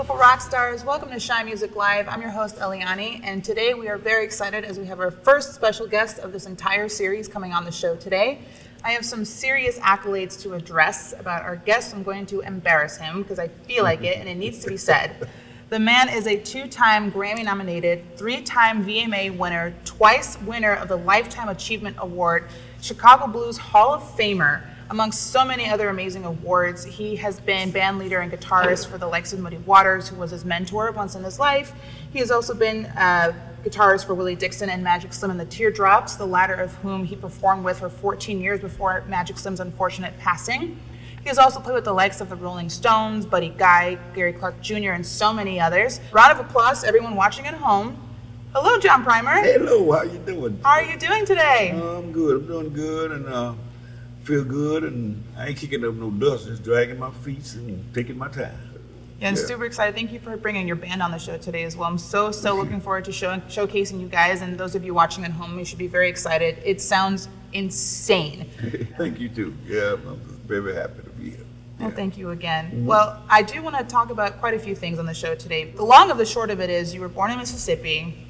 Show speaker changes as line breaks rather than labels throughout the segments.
beautiful rock stars. Welcome to Shine Music Live. I'm your host, Eliani, and today we are very excited as we have our first special guest of this entire series coming on the show today. I have some serious accolades to address about our guest. I'm going to embarrass him because I feel like it and it needs to be said. The man is a 2-time Grammy-nominated, 3-time VMA winner, twice winner of the Lifetime Achievement Award, Chicago Blues Hall of Famer, amongst so many other amazing awards. He has been band leader and guitarist for the likes of Muddy Waters, who was his mentor once in his life. He has also been guitarist for Willie Dixon and Magic Slim and the Teardrops, the latter of whom he performed with for 14 years before Magic Slim's unfortunate passing. He has also played with the likes of the Rolling Stones, Buddy Guy, Gary Clark Jr., and so many others. Round of applause to everyone watching at home. Hello, John Primer.
Hello, how you doing?
How are you doing today?
I'm good. I'm doing good and feel good, and I ain't kicking up no dust, just dragging my feet and taking my time.
Yeah, I'm super excited. Thank you for bringing your band on the show today as well. I'm so looking forward to showcasing you guys, and those of you watching at home, you should be very excited. It sounds insane.
Thank you, too. Yeah, I'm very happy to be here.
Well, thank you again. Mm-hmm. Well, I do want to talk about quite a few things on the show today. The long of the short of it is you were born in Mississippi,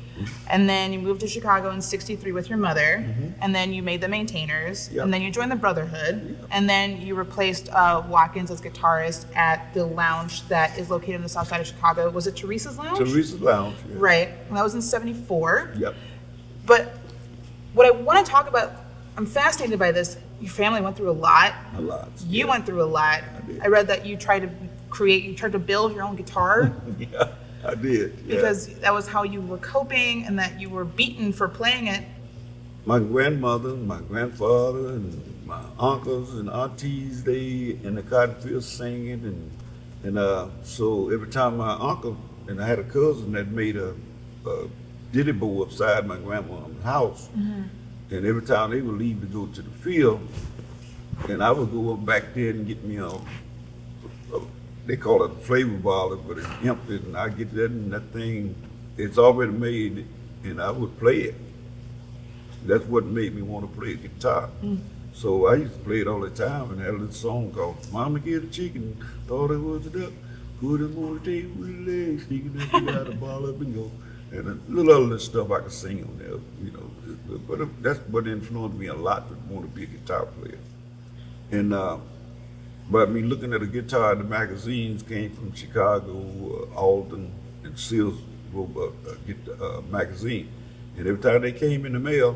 and then you moved to Chicago in '63 with your mother, and then you made the Maintainers, and then you joined the Brotherhood, and then you replaced Watkins as guitarist at the lounge that is located on the south side of Chicago. Was it Teresa's Lounge?
Teresa's Lounge, yeah.
Right, and that was in '74.
Yep.
But what I want to talk about, I'm fascinated by this. Your family went through a lot.
A lot.
You went through a lot.
I did.
I read that you tried to build your own guitar.
Yeah, I did. Yeah.
Because that was how you were coping, and that you were beaten for playing it.
My grandmother, my grandfather, and my uncles and aunties, they in the cotton fields singing, and so every time my uncle, and I had a cousin that made a ditty bow upside my grandma's house, and every time they would leave to go to the field, and I would go up back there and get me they call it a flavor bottle, but it's empty, and I get that, and that thing, it's already made, and I would play it. That's what made me want to play guitar. So I used to play it all the time, and had a little song called Mama Get a Chicken, Thought it was a duck, put him on the table with the legs, sneaking up, got a ball up and go. And a little other stuff I could sing on there, you know. But that's what influenced me a lot to want to be a guitar player. And but I mean, looking at a guitar in the magazines came from Chicago, Alden, and Seals wrote a magazine. And every time they came in the mail,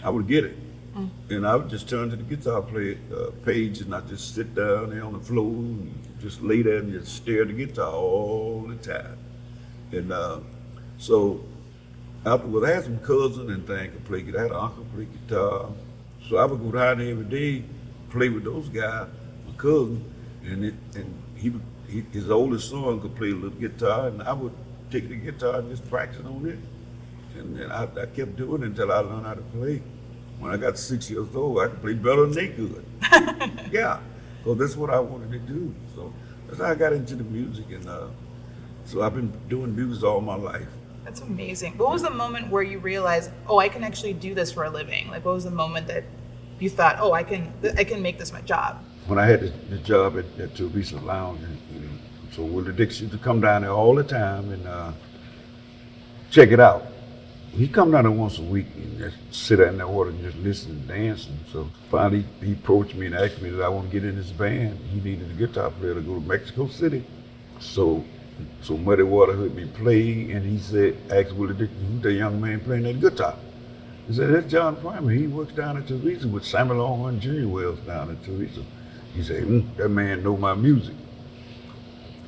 I would get it. And I would just turn to the guitar player page, and I just sit down there on the floor and just lay there and just stare at the guitar all the time. And so afterwards, I had some cousins and things could play guitar. I had an uncle play guitar. So I would go down there every day, play with those guys, my cousin, and his oldest son could play a little guitar, and I would take the guitar and just practice on it. And then I kept doing it until I learned how to play. When I got 6 years old, I could play better than they could. Yeah, because that's what I wanted to do. So that's how I got into the music, and so I've been doing music all my life.
That's amazing. What was the moment where you realized, oh, I can actually do this for a living? Like, what was the moment that you thought, oh, I can make this my job?
When I had the job at Teresa's Lounge, and so Willie Dixon used to come down there all the time and check it out. He'd come down there once a week and just sit out in the order and just listen and dance. And so finally he approached me and asked me that I want to get in his band. He needed a guitar player to go to Mexico City. So Muddy Water heard me play, and he said, asked Willie Dixon, who's that young man playing that guitar? He said, that's John Primer. He works down at Teresa with Samuel Longhorn Jr. Wells down at Teresa. He said, that man know my music.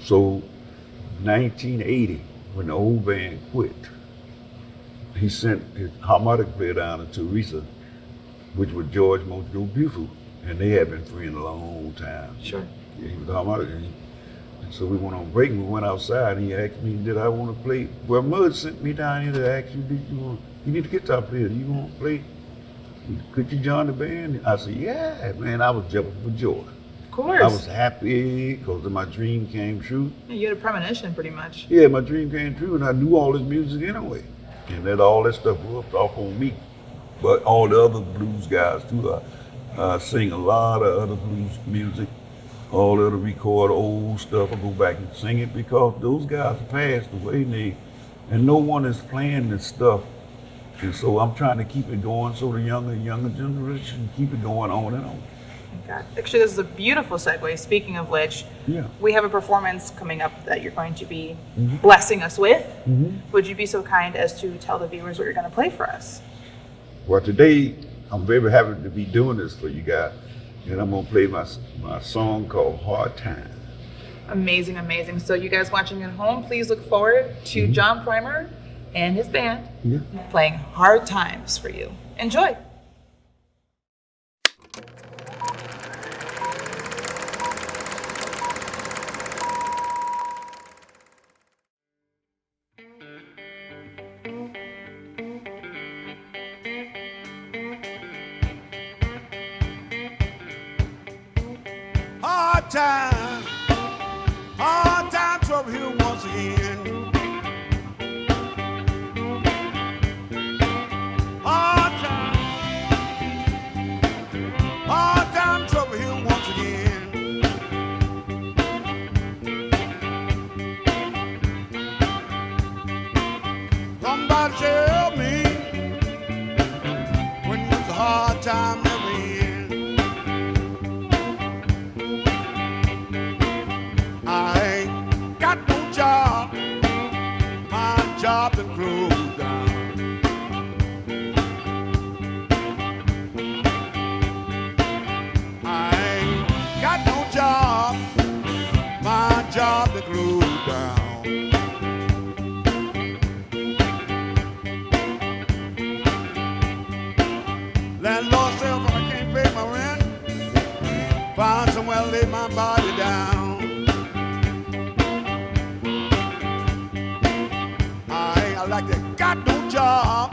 So 1980, when the old band quit, he sent his harmonica player down to Teresa, which was George Mojo Buford, and they had been friends a long time.
Sure.
Yeah, he was a harmonica. And so we went on break, and we went outside, and he asked me, did I want to play? Well, Mud sent me down here to ask you, you need a guitar player, do you want to play? Could you join the band? I said, yeah, man, I was jumping for joy.
Of course.
I was happy because my dream came true.
Yeah, you had a premonition, pretty much.
Yeah, my dream came true, and I knew all this music anyway. And then all that stuff rubbed off on me. But all the other blues guys too, I sing a lot of other blues music. all of the record old stuff. I go back and sing it because those guys passed away and no one is playing this stuff. And so I'm trying to keep it going so the younger generation keep it going on and on.
Okay. Actually, this is a beautiful segue. Speaking of which,
Yeah.
we have a performance coming up that you're going to be blessing us with. Would you be so kind as to tell the viewers what you're going to play for us?
Well, today I'm very happy to be doing this for you guys. And I'm going to play my song called Hard Time.
Amazing, amazing. So you guys watching at home, please look forward to John Primer and his band playing Hard Times for you. Enjoy.
Hard time, trouble here once again. Hard time, trouble here once again. Somebody tell me when was a hard time never end. I ain't got no job, my job done closed down. I ain't got no job, my job done closed down. Landlord says if I can't pay my rent, find somewhere to lay my body down. I like that got no job,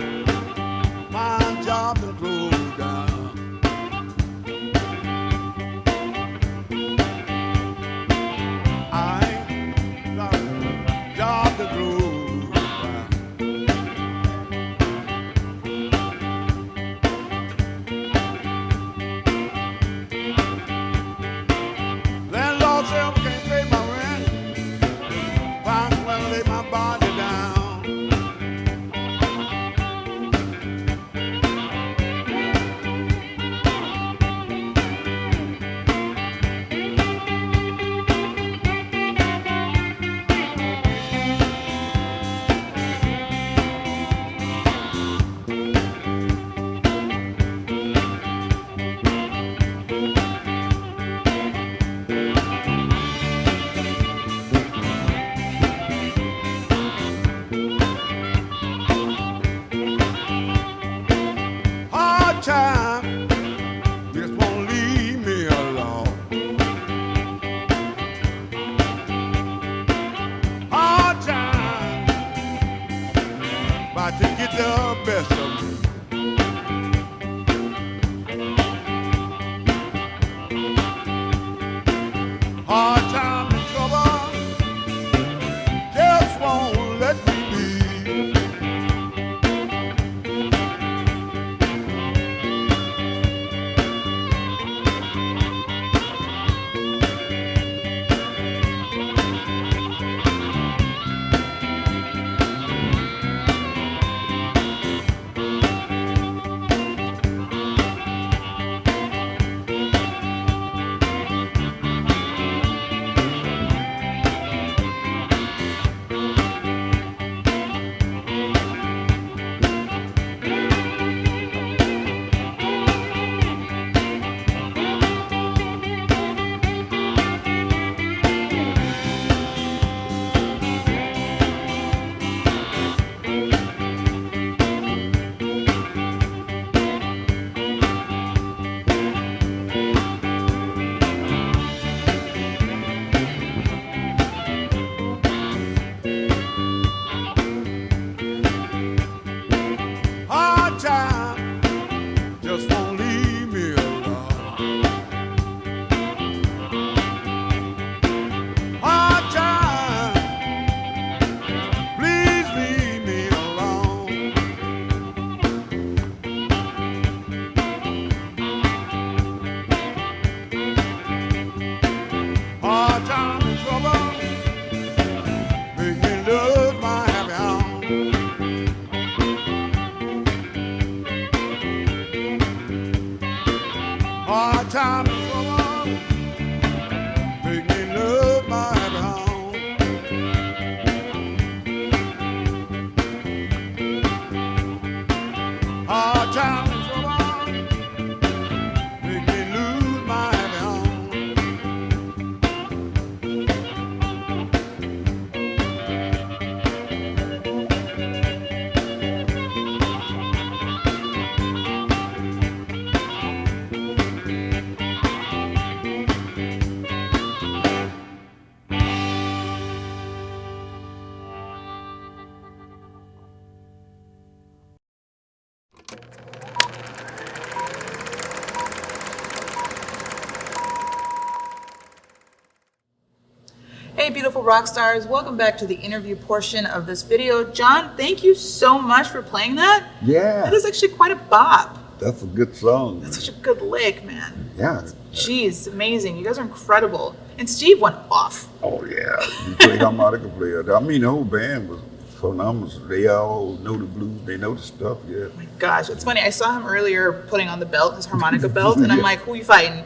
my job done closed down. I ain't got a job to close down. Landlord said I can't pay my rent, find somewhere to lay my body down.
Hey, beautiful rock stars. Welcome back to the interview portion of this video. John, thank you so much for playing that.
Yeah.
That is actually quite a bop.
That's a good song.
That's such a good lick, man.
Yeah.
Jeez, amazing. You guys are incredible. And Steve went off.
Oh, yeah. He played harmonica player. I mean, the whole band was phenomenal. They all know the blues. They know the stuff, yeah.
Oh my gosh, it's funny. I saw him earlier putting on the belt, his harmonica belt, and I'm like, who you fighting?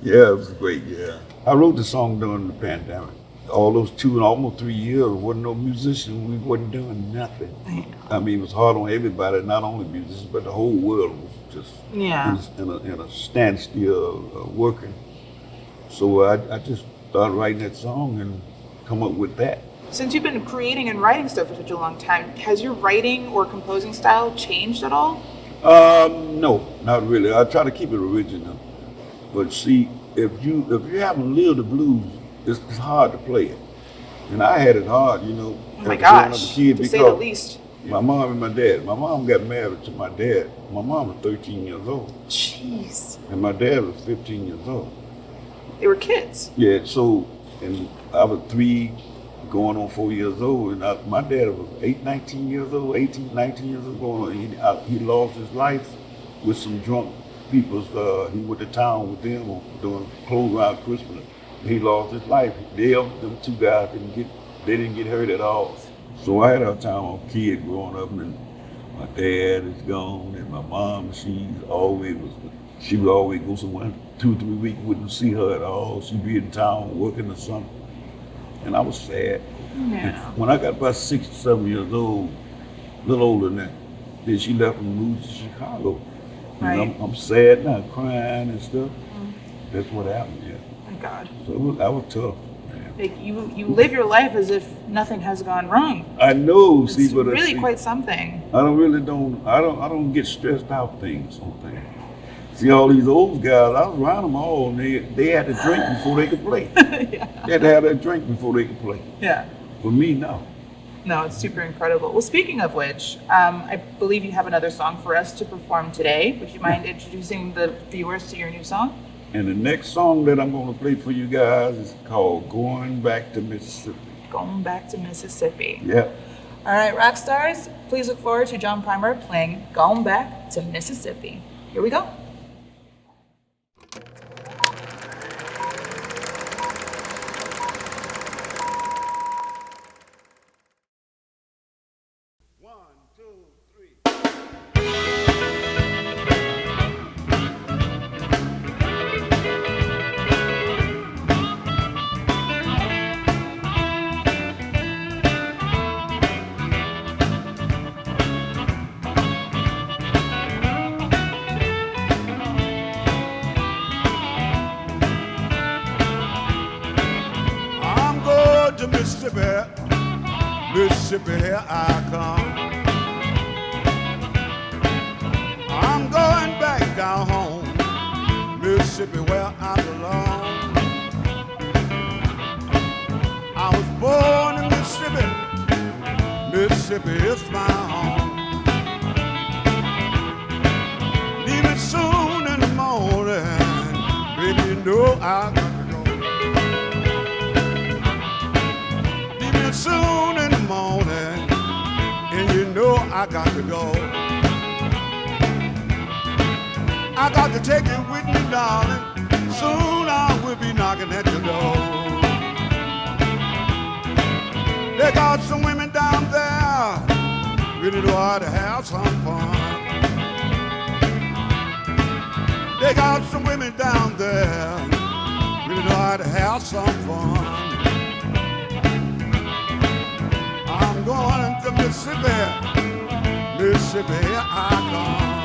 Yeah, it was great, yeah. I wrote the song during the pandemic. All those 2 and almost 3 years, wasn't no musician. We wasn't doing nothing. I mean, it was hard on everybody, not only musicians, but the whole world was just in a standstill working. So I just started writing that song and come up with that.
Since you've been creating and writing stuff for such a long time, has your writing or composing style changed at all?
No, not really. I try to keep it original. But see, if you haven't lived the blues, it's hard to play it. And I had it hard, you know.
Oh my gosh, to say the least.
My mom and my dad. My mom got married to my dad. My mom was 13 years old.
Jeez.
And my dad was 15 years old.
They were kids.
Yeah, so, and I was 3, going on 4 years old. And my dad was 19 years old, 18, 19 years old. He lost his life with some drunk people. He went to town with them doing clothes around Christmas. He lost his life. Them 2 guys didn't get hurt at all. So I had a time on kid growing up, and my dad is gone, and my mom, she would always go somewhere 2 or 3 weeks, wouldn't see her at all. She'd be in town working or something. And I was sad.
Yeah.
When I got about 6 or 7 years old, a little older than that, then she left and moved to Chicago.
Right.
And I'm sad now, crying and stuff. That's what happened, yeah.
Oh my God.
So that was tough, man.
Like you live your life as if nothing has gone wrong.
I know,
It's really quite something.
I don't get stressed out on things. See, all these old guys, I was around them all, and they had to drink before they could play.
Yeah.
They had to have that drink before they could play.
Yeah.
For me, no.
No, it's super incredible. Well, speaking of which, I believe you have another song for us to perform today. Would you mind introducing the viewers to your new song?
And the next song that I'm going to play for you guys is called Going Back to Mississippi.
Going Back to Mississippi.
Yeah.
All right, rock stars, please look forward to John Primer playing Going Back to Mississippi. Here we go.
Mississippi, here I come. I'm going back down home, Mississippi, where I belong. I was born in Mississippi, Mississippi is my home. Leaving soon in the morning, baby, you know I got to go. Leaving soon in the morning, and you know I got to go. I got to take you with me, darling. Soon I will be knocking at your door. They got some women down there, really know how to have some fun. They got some women down there, really know how to have some fun. I'm going to Mississippi, Mississippi, here I come.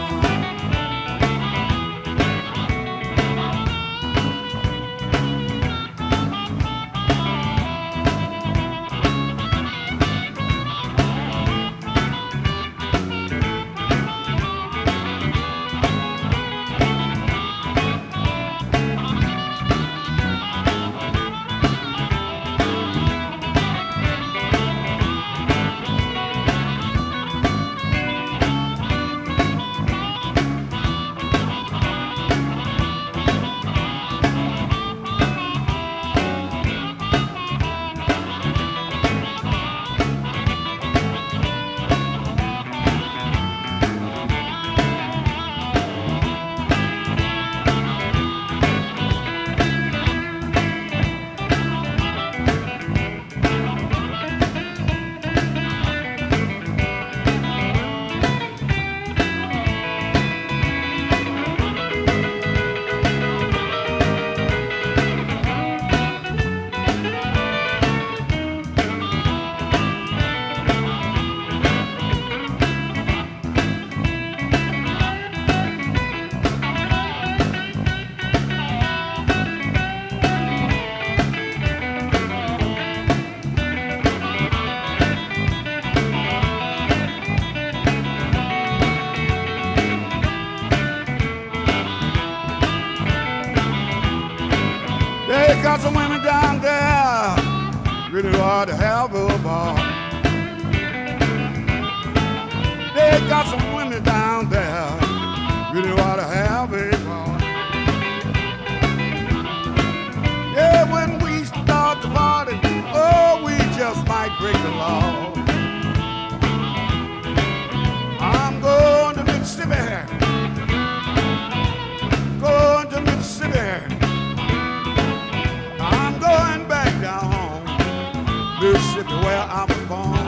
really ought to have a ball. They got some women down there, really ought to have a ball. Yeah, when we start the party, oh, we just might break the law. I'm going to Mississippi, going to Mississippi. I'm going back down home, Mississippi, where I was born.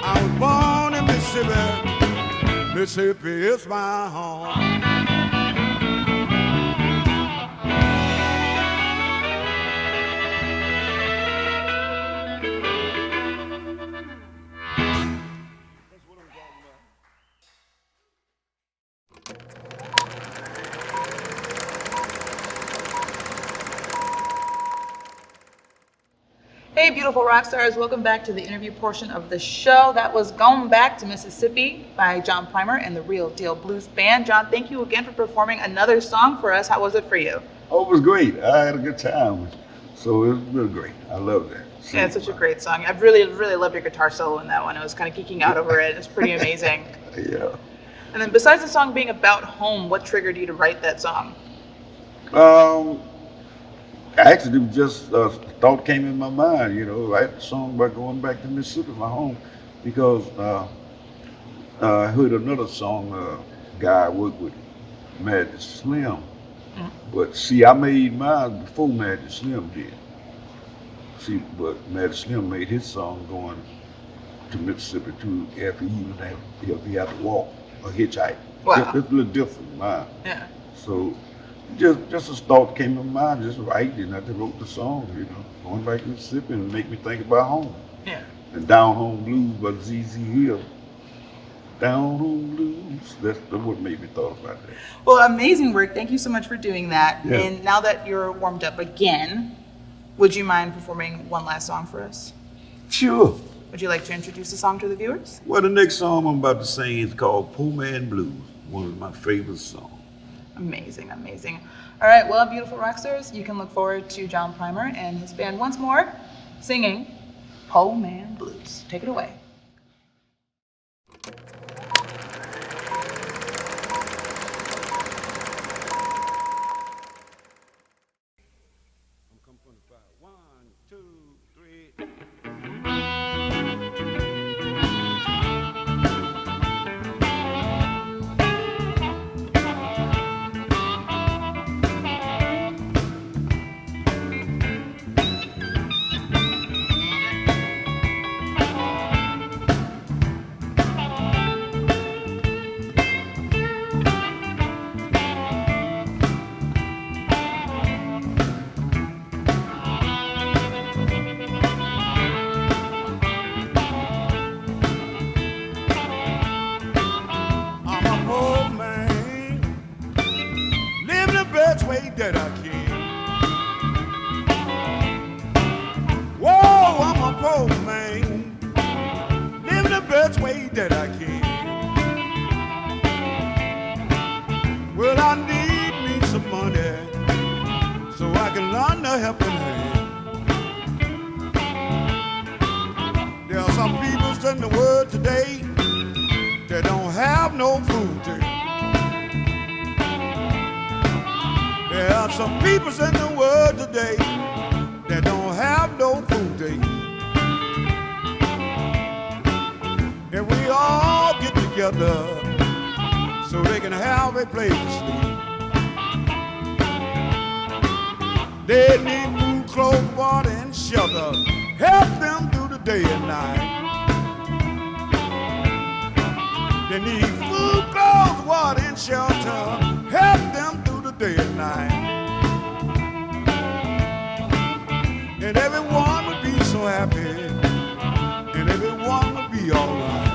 I was born in Mississippi, Mississippi is my home.
Hey, beautiful rock stars. Welcome back to the interview portion of the show. That was Going Back to Mississippi by John Primer and the Real Deal Blues Band. John, thank you again for performing another song for us. How was it for you?
Oh, it was great. I had a good time. So it was really great. I love that.
Yeah, it's such a great song. I've really loved your guitar solo in that one. I was kind of geeking out over it. It's pretty amazing.
Yeah.
And then besides the song being about home, what triggered you to write that song?
Actually, it was just a thought came in my mind, write a song about going back to Mississippi, my home, because I heard another song, guy I worked with, Magic Slim. Mm-hmm. But see, I made mine before Magic Slim did. See, but Magic Slim made his song going to Mississippi too, if he had to walk or hitchhike.
Wow.
It's a little different than mine.
Yeah.
So just a thought came in my mind, just write, and I just wrote the song, going back to Mississippi and make me think about home.
Yeah.
And Down Home Blues by ZZ Hill. Down Home Blues, that's what made me thought about that.
Well, amazing work. Thank you so much for doing that.
Yeah.
And now that you're warmed up again, would you mind performing one last song for us?
Sure.
Would you like to introduce the song to the viewers?
Well, the next song I'm about to sing is called Poor Man Blues, one of my favorite songs.
Amazing, amazing. All right, well, beautiful rock stars, you can look forward to John Primer and his band once more singing Po Man Blues. Take it away.
One, two, three. Way that I can. Whoa, I'm a poor man, living the best way that I can. Well, I need me some money so I can lend a helping hand. There are some people in the world today that don't have no food to eat. There are some people in the world today that don't have no food to eat. And we all get together so they can have a place to sleep. They need food, clothes, water, and shelter. Help them through the day and night. They need food, clothes, water, and shelter. Help them through the day and night. And everyone would be so happy, and everyone would be all right.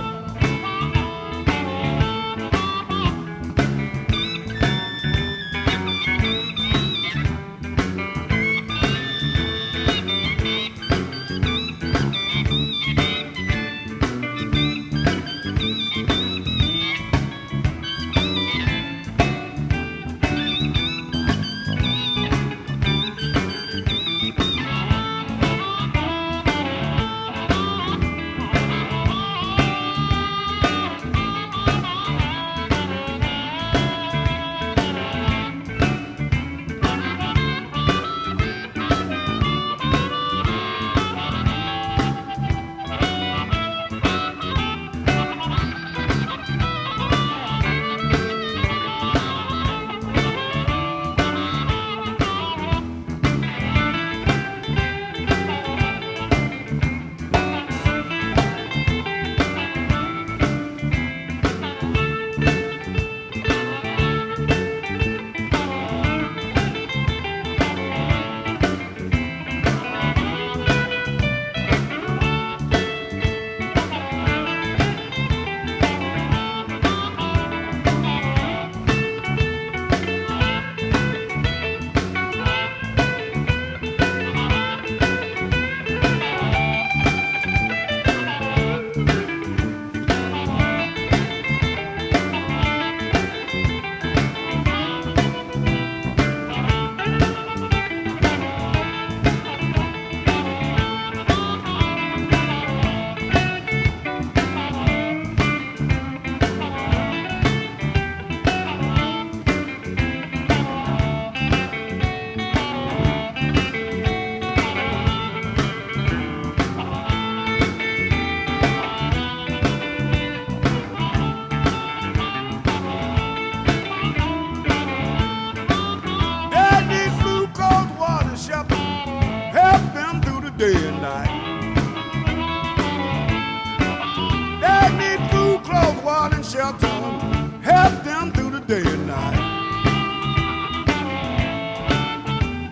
day and night.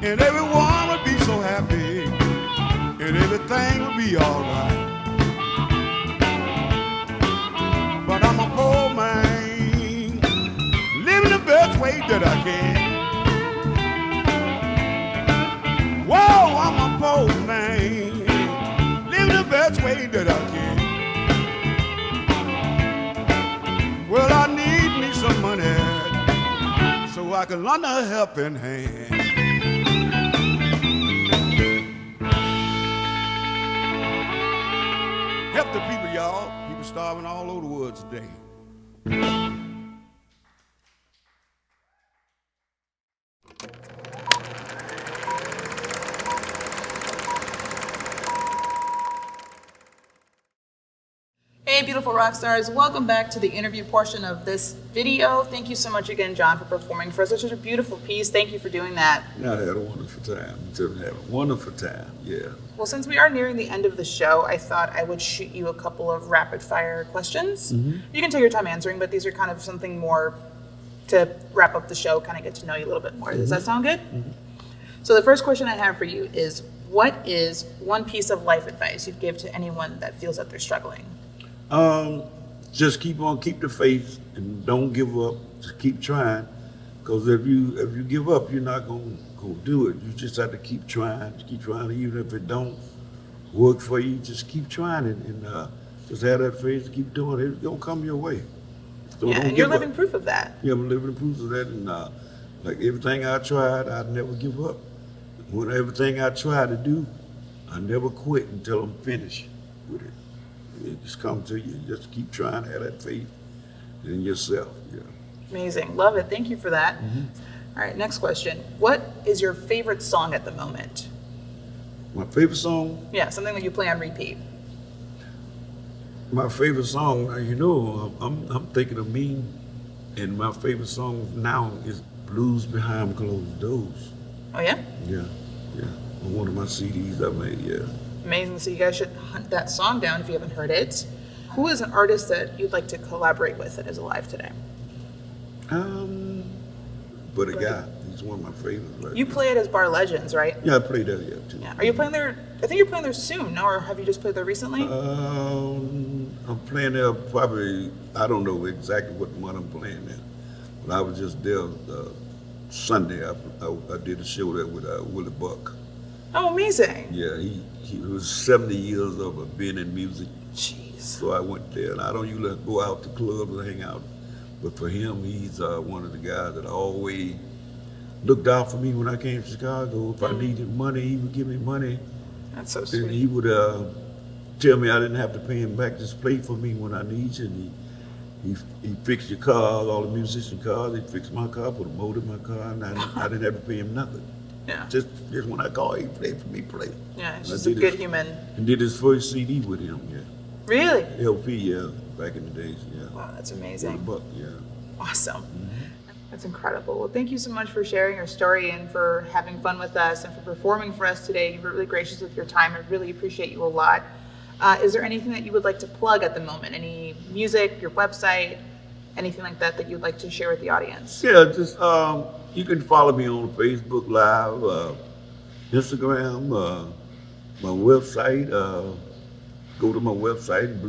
And everyone would be so happy, and everything would be alright. But I'm a poor man, living the best way that I can. Whoa, I'm a poor man, living the best way that I can. Well, I need me some money so I can lend a helping hand. Help the people, y'all. People starving all over the world today.
Hey, beautiful rock stars. Welcome back to the interview portion of this video. Thank you so much again, John, for performing for us. Such a beautiful piece. Thank you for doing that.
I had a wonderful time. I had a wonderful time, yeah.
Well, since we are nearing the end of the show, I thought I would shoot you a couple of rapid fire questions. You can take your time answering, but these are kind of something more to wrap up the show, kind of get to know you a little bit more. Does that sound good? So the first question I have for you is, what is one piece of life advice you'd give to anyone that feels that they're struggling?
Just keep the faith and don't give up. Just keep trying, because if you give up, you're not gonna do it. You just have to keep trying, even if it don't work for you. Just keep trying and just have that faith. Keep doing it. It's gonna come your way. So
Yeah, and you're living proof of that.
Yeah, I'm living proof of that, and like everything I tried, I'd never give up. When everything I try to do, I never quit until I'm finished with it. It just comes to you. Just keep trying to have that faith in yourself. Yeah.
Amazing. Love it. Thank you for that. All right, next question. What is your favorite song at the moment?
My favorite song?
Yeah, something that you play on repeat.
My favorite song, you know, I'm thinking of me, and my favorite song now is Blues Behind Closed Doors.
Oh, yeah?
Yeah. On one of my CDs I made, yeah.
Amazing. So you guys should hunt that song down if you haven't heard it. Who is an artist that you'd like to collaborate with that is alive today?
But a guy, he's one of my favorites. Right
You
now.
play it as Bar Legends, right?
Yeah, I played that, too.
Yeah. Are you playing there? I think you're playing there soon, no? Or have you just played there recently?
I'm playing there probably, I don't know exactly what month I'm playing there. But I was just there Sunday. I did a show there with Willie Buck.
Oh, amazing.
Yeah, he was 70 years of being in music.
Jeez.
So I went there, and I don't usually go out to clubs and hang out. But for him, he's one of the guys that always looked out for me when I came to Chicago. If I needed money, he would give me money.
That's so
And
sweet.
he would tell me I didn't have to pay him back, just play for me when I need you. And he fixed your cars, all the musician cars. He fixed my car, put a motor in my car, and I didn't have to pay him nothing.
Yeah.
Just when I call, he played for me, play.
Yeah, he's
And I
just a
did
good
his-
human.
And did his first CD with him, yeah.
Really?
LP, yeah, back in the days, yeah.
Wow, that's
Willie
amazing.
Buck, yeah.
Awesome. That's incredible. Well, thank you so much for sharing your story and for having fun with us and for performing for us today. You were really gracious with your time. I really appreciate you a lot. Is there anything that you would like to plug at the moment? Any music, your website, anything like that that you'd like to share with the audience?
Yeah, just you can follow me on Facebook Live, Instagram, my website. Go to my website,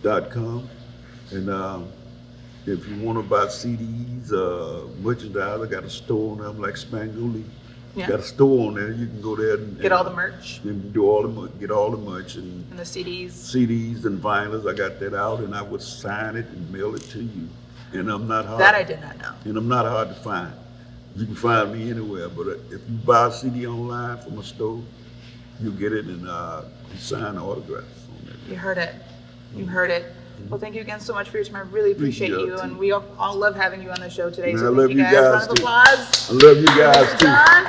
johnprimerbluesman.com. And if you want to buy CDs, merchandise, I got a store on there. I'm like Spangoli.
Yeah.
Got a store on there. You can go there and
Get all the merch
and do all the get all the merch and
and the CDs.
CDs and vinyls. I got that out, and I would sign it and mail it to you. And I'm not hard.
That I did not know.
And I'm not hard to find. You can find me anywhere. But if you buy a CD online from a store, you'll get it and you sign autographs on it.
You heard it. You heard it. Well, thank you again so much for your time. I really appreciate
Yeah,
you,
too.
and we all love having you on the show today.
Man,
So
I
thank
love
you
you
guys.
guys,
Round of
too.
applause.
I love you guys
Mr.
too.
John,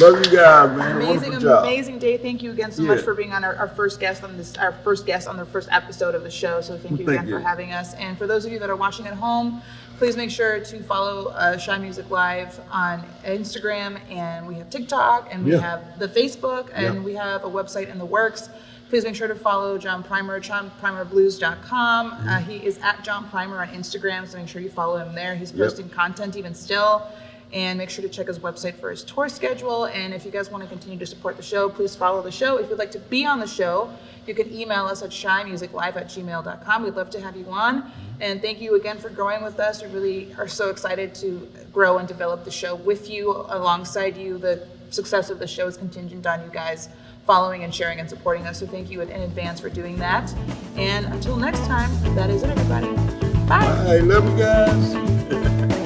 Love you guys, man.
amazing,
Wonderful job.
amazing day. Thank you again so much
Yeah.
for being on our first guest on this, our first guest on the first episode of the show. So thank you
Thank
again
you.
for having us. And for those of you that are watching at home, please make sure to follow Shy Music Live on Instagram, and we have TikTok, and we
Yeah.
have the Facebook, and
Yeah.
we have a website in the works. Please make sure to follow John Primer, johnprimerblues.com. He is at John Primer on Instagram, so make sure you follow him there. He's posting content even still. And make sure to check his website for his tour schedule. And if you guys want to continue to support the show, please follow the show. If you'd like to be on the show, you can email us at shymusiclive@gmail.com. We'd love to have you on. And thank you again for growing with us. We really are so excited to grow and develop the show with you, alongside you. The success of the show is contingent on you guys following and sharing and supporting us. So thank you in advance for doing that. And until next time, that is it, everybody. Bye.
I love you guys.